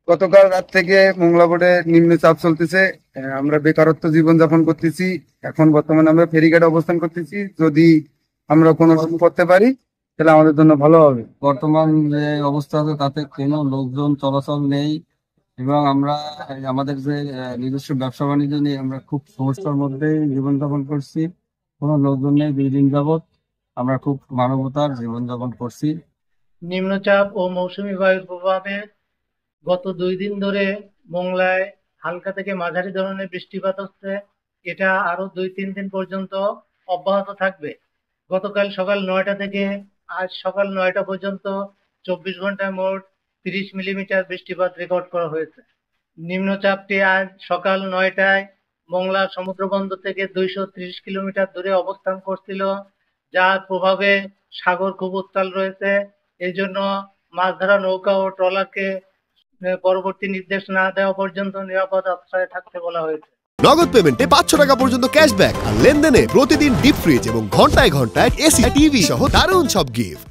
গতকাল রাত থেকে মোংলা বোর্ডে নিম্নচাপ চলতেছে। আমরা বেকারত্ব জীবনযাপন করতেছি। এখন বর্তমানে আমরা ফেরিঘাটে অবস্থান করতেছি। যদি আমরা কোনো কিছু করতে পারি তাহলে আমাদের জন্য ভালো হবে। বর্তমান যে অবস্থা আছে তাতে কোনো লোকজন চলাচল নেই এবং আমরা আমাদের যে নিজস্ব ব্যবসা বাণিজ্য নিয়ে আমরা খুব সমস্যার মধ্যেই জীবনযাপন করছি। কোনো লোকজন নেই 2 দিন যাবত। আমরা খুব মানবতার জীবনযাপন করছি। নিম্নচাপ ও মৌসুমী বায়ুর প্রভাবে গত 2 দিন ধরে মোংলায় হালকা থেকে মাঝারি ধরনের বৃষ্টিপাত হচ্ছে। এটা আরো 2-3 দিন পর্যন্ত অব্যাহত থাকবে। গতকাল সকাল 9টা থেকে আজ সকাল 9টা পর্যন্ত 24 ঘন্টায় মোট 30 মিলিমিটার বৃষ্টিপাত রেকর্ড করা হয়েছে। নিম্নচাপটি আজ সকাল 9টায় মোংলা সমুদ্র বন্দর থেকে 230 কিলোমিটার দূরে অবস্থান করছিল, যার প্রভাবে সাগর খুব উত্তাল রয়েছে। এই জন্য মাছ ধরা নৌকা ও ট্রলারকে পরবর্তী নির্দেশ না দেওয়া পর্যন্ত নিরাপদ আশ্রয়ে থাকতে বলা হয়েছে। নগদ পেমেন্টে 500 টাকা পর্যন্ত ক্যাশব্যাক আর লেনদেনে প্রতিদিন ডিপ ফ্রিজ এবং ঘন্টায় ঘন্টায় এসি টিভি সহ দারুণ সব গিফট।